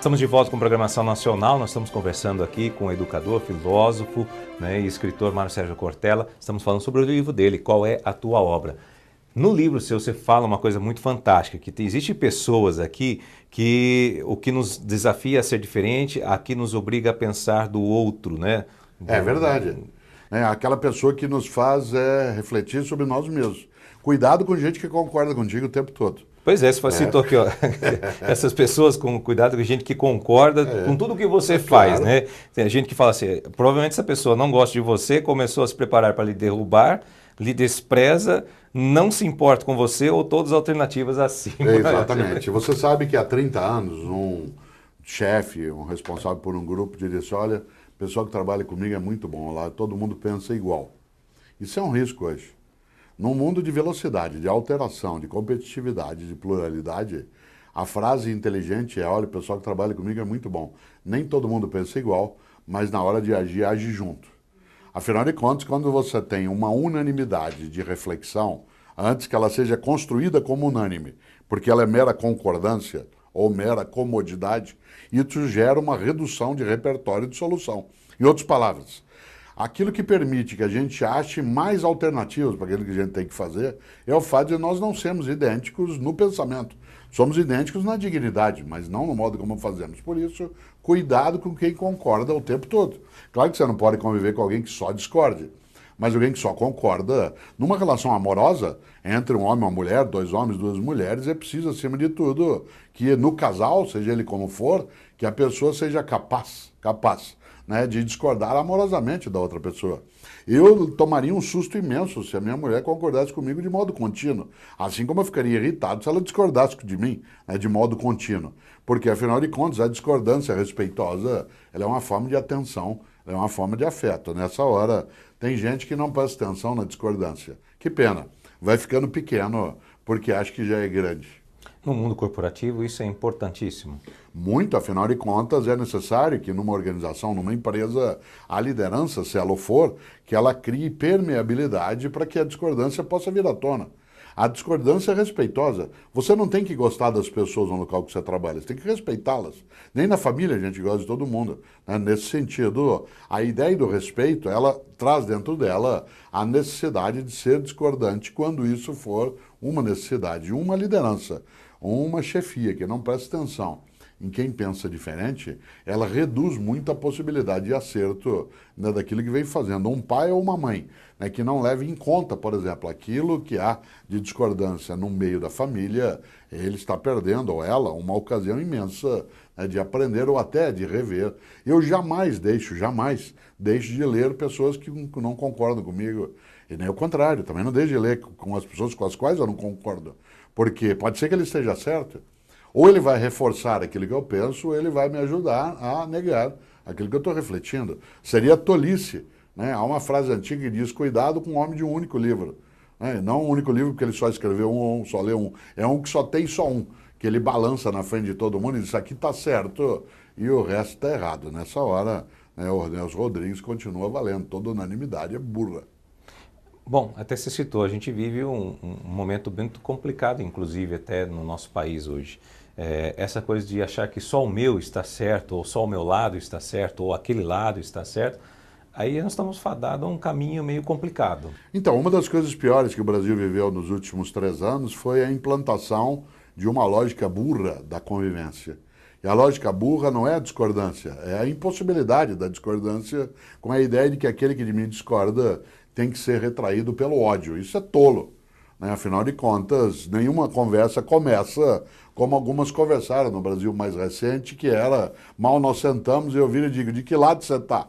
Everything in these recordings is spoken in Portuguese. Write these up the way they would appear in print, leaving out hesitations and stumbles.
Estamos de volta com Programação Nacional. Nós estamos conversando aqui com o educador, filósofo, né, e escritor Mário Sérgio Cortella. Estamos falando sobre o livro dele, Qual é a Tua Obra? No livro seu, você fala uma coisa muito fantástica, que existem pessoas aqui que o que nos desafia a ser diferente, aqui nos obriga a pensar do outro, né? É verdade. É aquela pessoa que nos faz refletir sobre nós mesmos. Cuidado com gente que concorda contigo o tempo todo. Pois é, você citou aqui, ó, essas pessoas com cuidado com gente que concorda com tudo que você faz, claro. né? Tem gente que fala assim, provavelmente essa pessoa não gosta de você, começou a se preparar para lhe derrubar, lhe despreza, não se importa com você ou todas as alternativas acima. Exatamente. Você sabe que há 30 anos um chefe, um responsável por um grupo disse, olha, o pessoal que trabalha comigo é muito bom lá, todo mundo pensa igual. Isso é um risco hoje. Num mundo de velocidade, de alteração, de competitividade, de pluralidade, a frase inteligente é, olha, o pessoal que trabalha comigo é muito bom. Nem todo mundo pensa igual, mas na hora de agir, age junto. Afinal de contas, quando você tem uma unanimidade de reflexão, antes que ela seja construída como unânime, porque ela é mera concordância ou mera comodidade, isso gera uma redução de repertório de solução. Em outras palavras, aquilo que permite que a gente ache mais alternativas para aquilo que a gente tem que fazer é o fato de nós não sermos idênticos no pensamento. Somos idênticos na dignidade, mas não no modo como fazemos. Por isso, cuidado com quem concorda o tempo todo. Claro que você não pode conviver com alguém que só discorde, mas alguém que só concorda. Numa relação amorosa, entre um homem e uma mulher, dois homens, duas mulheres, é preciso, acima de tudo, que no casal, seja ele como for, que a pessoa seja capaz, né, de discordar amorosamente da outra pessoa. Eu tomaria um susto imenso se a minha mulher concordasse comigo de modo contínuo, assim como eu ficaria irritado se ela discordasse de mim, né, de modo contínuo, porque afinal de contas a discordância respeitosa ela é uma forma de atenção, é uma forma de afeto. Nessa hora tem gente que não presta atenção na discordância. Que pena, vai ficando pequeno porque acha que já é grande. No mundo corporativo isso é importantíssimo. Muito, afinal de contas, é necessário que numa organização, numa empresa, a liderança, se ela for, que ela crie permeabilidade para que a discordância possa vir à tona. A discordância é respeitosa. Você não tem que gostar das pessoas no local que você trabalha, você tem que respeitá-las. Nem na família a gente gosta de todo mundo, né? Nesse sentido, a ideia do respeito, ela traz dentro dela a necessidade de ser discordante quando isso for uma necessidade. Uma liderança, uma chefia que não presta atenção em quem pensa diferente, ela reduz muito a possibilidade de acerto, né, daquilo que vem fazendo. Um pai ou uma mãe, né, que não leve em conta, por exemplo, aquilo que há de discordância no meio da família, ele está perdendo, ou ela, uma ocasião imensa, né, de aprender ou até de rever. Eu jamais deixo de ler pessoas que não concordam comigo, e nem o contrário, também não deixo de ler com as pessoas com as quais eu não concordo, porque pode ser que ele esteja certo, ou ele vai reforçar aquilo que eu penso, ou ele vai me ajudar a negar aquilo que eu estou refletindo. Seria tolice, né? Há uma frase antiga que diz, cuidado com o homem de um único livro. Né? Não um único livro porque ele só escreveu um, só leu um. É um que só tem só um, que ele balança na frente de todo mundo e diz, isso aqui está certo e o resto está errado. Nessa hora, né, o Nelson Rodrigues continua valendo, toda unanimidade é burra. Bom, até se citou, a gente vive um momento muito complicado, inclusive até no nosso país hoje. Essa coisa de achar que só o meu está certo, ou só o meu lado está certo, ou aquele lado está certo, aí nós estamos fadados a um caminho meio complicado. Então, uma das coisas piores que o Brasil viveu nos últimos 3 anos foi a implantação de uma lógica burra da convivência. E a lógica burra não é a discordância, é a impossibilidade da discordância com a ideia de que aquele que de mim discorda tem que ser retraído pelo ódio. Isso é tolo, né? Afinal de contas, nenhuma conversa começa como algumas conversaram no Brasil mais recente, que era, mal nós sentamos e eu viro e digo, de que lado você está?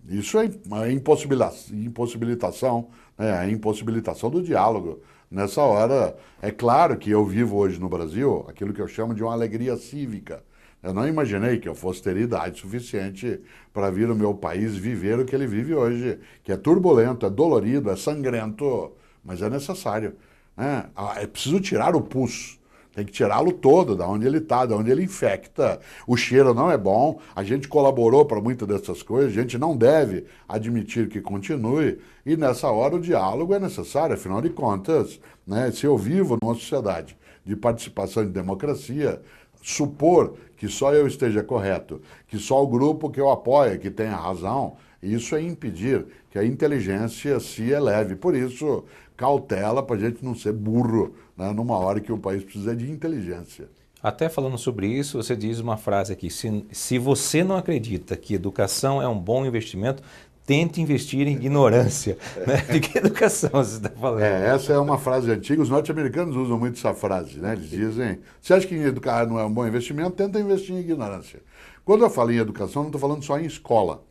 Isso é a impossibilitação, né? A impossibilitação do diálogo. Nessa hora, é claro que eu vivo hoje no Brasil aquilo que eu chamo de uma alegria cívica. Eu não imaginei que eu fosse ter idade suficiente para vir ao meu país viver o que ele vive hoje, que é turbulento, é dolorido, é sangrento, mas é necessário, né? É preciso tirar o pus, tem que tirá-lo todo, da onde ele está, da onde ele infecta. O cheiro não é bom, a gente colaborou para muitas dessas coisas, a gente não deve admitir que continue, e nessa hora o diálogo é necessário, afinal de contas, né? Se eu vivo numa sociedade de participação e de democracia, supor que só eu esteja correto, que só o grupo que eu apoio que tenha razão, isso é impedir que a inteligência se eleve. Por isso, cautela para a gente não ser burro, né, numa hora que o país precisa de inteligência. Até falando sobre isso, você diz uma frase aqui: se você não acredita que educação é um bom investimento, tente investir em ignorância. Né? De que educação você está falando? Essa é uma frase antiga, os norte-americanos usam muito essa frase, né? Eles dizem, você acha que educar não é um bom investimento? Tenta investir em ignorância. Quando eu falo em educação, não estou falando só em escola.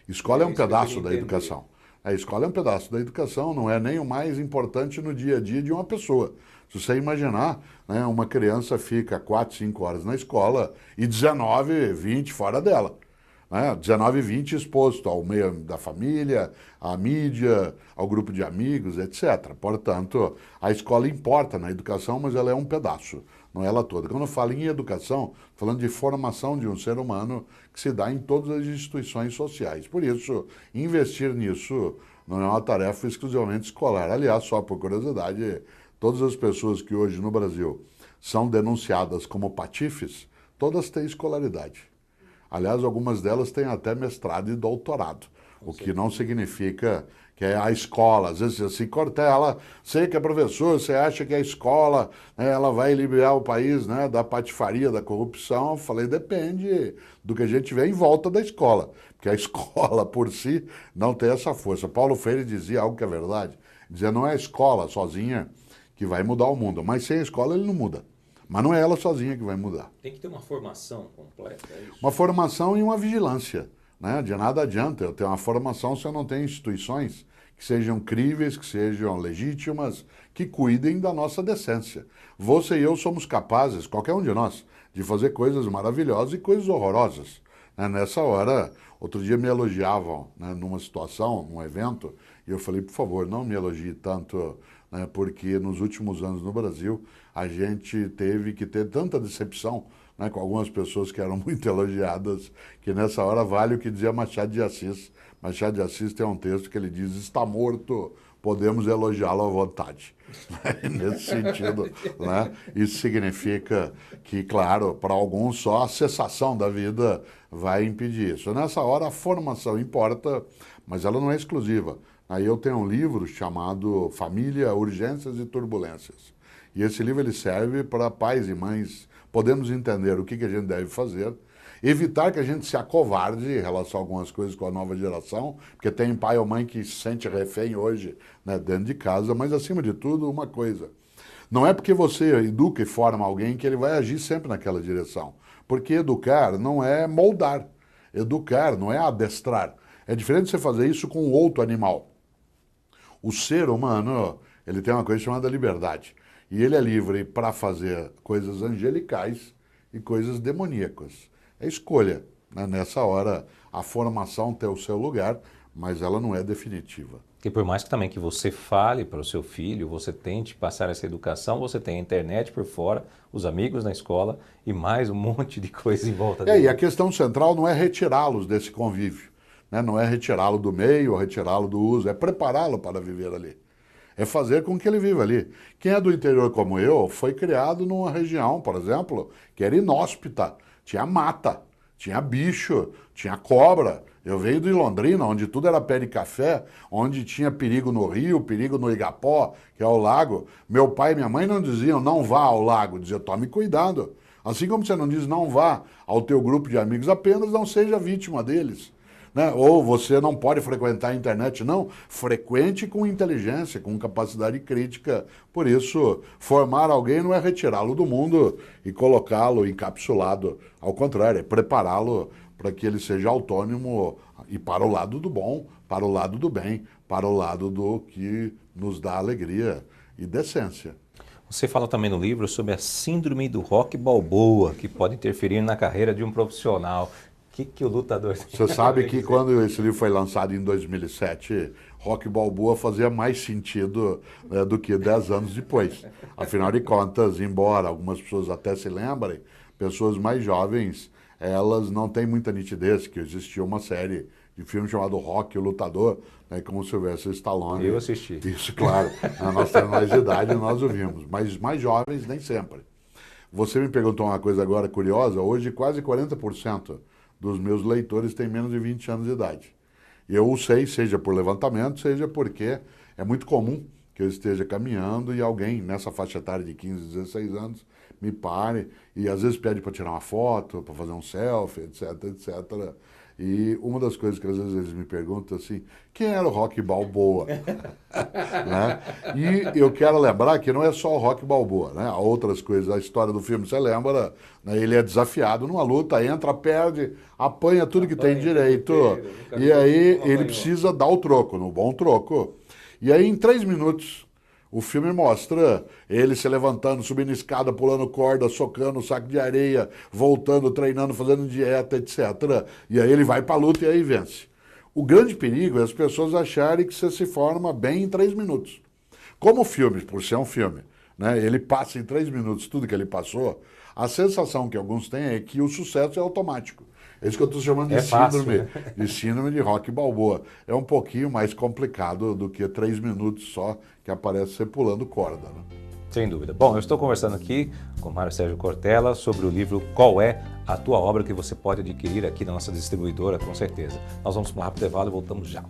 Escola é um pedaço da educação. A escola é um pedaço da educação, não é nem o mais importante no dia a dia de uma pessoa. Se você imaginar, né, uma criança fica 4, 5 horas na escola e 19, 20 fora dela. Né? 19, 20 exposto ao meio da família, à mídia, ao grupo de amigos, etc. Portanto, a escola importa na educação, mas ela é um pedaço, não é ela toda. Quando eu falo em educação, falando de formação de um ser humano que se dá em todas as instituições sociais. Por isso, investir nisso não é uma tarefa exclusivamente escolar. Aliás, só por curiosidade, todas as pessoas que hoje no Brasil são denunciadas como patifes, todas têm escolaridade. Aliás, algumas delas têm até mestrado e doutorado, o que não significa que é a escola. Às vezes, assim, Cortella, você que é professor, você acha que a escola, né, ela vai liberar o país, né, da patifaria, da corrupção? Eu falei, depende do que a gente vê em volta da escola, porque a escola por si não tem essa força. Paulo Freire dizia algo que é verdade, dizia, não é a escola sozinha que vai mudar o mundo, mas sem a escola ele não muda. Mas não é ela sozinha que vai mudar. Tem que ter uma formação completa, é isso? Uma formação e uma vigilância. Né? De nada adianta eu ter uma formação se eu não tenho instituições que sejam críveis, que sejam legítimas, que cuidem da nossa decência. Você e eu somos capazes, qualquer um de nós, de fazer coisas maravilhosas e coisas horrorosas. Né? Nessa hora, outro dia me elogiavam, né, numa situação, num evento, e eu falei, por favor, não me elogie tanto, né, porque nos últimos anos no Brasil a gente teve que ter tanta decepção, né, com algumas pessoas que eram muito elogiadas, que nessa hora vale o que dizia Machado de Assis. Machado de Assis tem um texto que ele diz, está morto, podemos elogiá-lo à vontade. Nesse sentido, né, isso significa que, claro, para alguns só a cessação da vida vai impedir isso. Nessa hora a formação importa, mas ela não é exclusiva. Aí eu tenho um livro chamado Família, Urgências e Turbulências. E esse livro ele serve para pais e mães podermos entender o que a gente deve fazer, evitar que a gente se acovarde em relação a algumas coisas com a nova geração, porque tem pai ou mãe que se sente refém hoje, né, dentro de casa, mas acima de tudo uma coisa, não é porque você educa e forma alguém que ele vai agir sempre naquela direção, porque educar não é moldar, educar não é adestrar, é diferente de você fazer isso com outro animal. O ser humano, ele tem uma coisa chamada liberdade. E ele é livre para fazer coisas angelicais e coisas demoníacas. É escolha. Né? Nessa hora, a formação tem o seu lugar, mas ela não é definitiva. Porque por mais que também que você fale para o seu filho, você tente passar essa educação, você tem a internet por fora, os amigos na escola e mais um monte de coisa em volta dele. E a questão central não é retirá-los desse convívio. Né? Não é retirá-lo do meio ou retirá-lo do uso, é prepará-lo para viver ali. É fazer com que ele viva ali. Quem é do interior como eu, foi criado numa região, por exemplo, que era inóspita. Tinha mata, tinha bicho, tinha cobra. Eu venho de Londrina, onde tudo era pé de café, onde tinha perigo no rio, perigo no Igapó, que é o lago. Meu pai e minha mãe não diziam, não vá ao lago, diziam, tome cuidado. Assim como você não diz, não vá ao teu grupo de amigos, apenas não seja vítima deles. Né? Ou você não pode frequentar a internet, não. Frequente com inteligência, com capacidade crítica. Por isso, formar alguém não é retirá-lo do mundo e colocá-lo encapsulado. Ao contrário, é prepará-lo para que ele seja autônomo e para o lado do bom, para o lado do bem, para o lado do que nos dá alegria e decência. Você fala também no livro sobre a síndrome do Rocky Balboa, que pode interferir na carreira de um profissional. O que o lutador... Você sabe que quando esse livro foi lançado em 2007, Rocky Balboa fazia mais sentido, né, do que 10 anos depois. Afinal de contas, embora algumas pessoas até se lembrem, pessoas mais jovens, elas não têm muita nitidez, que existia uma série de filme chamado Rocky, o Lutador, né, com o Sylvester Stallone. Eu assisti. Isso, claro. Nós temos mais idade e nós o vimos, mas mais jovens nem sempre. Você me perguntou uma coisa agora curiosa, hoje quase 40% dos meus leitores têm menos de 20 anos de idade. E eu o sei, seja por levantamento, seja porque é muito comum que eu esteja caminhando e alguém nessa faixa etária de 15, 16 anos me pare e às vezes pede para tirar uma foto, para fazer um selfie, etc, etc. E uma das coisas que às vezes eles me perguntam assim, quem era o Rocky Balboa? Né? E eu quero lembrar que não é só o Rocky Balboa, né? Há outras coisas, a história do filme, você lembra, né? Ele é desafiado numa luta, entra, perde, apanha tudo que tem direito, e aí ele precisa dar o troco, no bom troco. E aí em 3 minutos o filme mostra ele se levantando, subindo escada, pulando corda, socando saco de areia, voltando, treinando, fazendo dieta, etc. E aí ele vai para a luta e aí vence. O grande perigo é as pessoas acharem que você se forma bem em 3 minutos. Como o filme, por ser um filme, né, ele passa em 3 minutos tudo que ele passou, a sensação que alguns têm é que o sucesso é automático. É isso que eu estou chamando de síndrome de Rocky Balboa. É um pouquinho mais complicado do que 3 minutos só que aparece você pulando corda, né? Sem dúvida. Bom, eu estou conversando aqui com o Mário Sérgio Cortella sobre o livro Qual é a Tua Obra, que você pode adquirir aqui na nossa distribuidora, com certeza. Nós vamos para um rápido intervalo e voltamos já.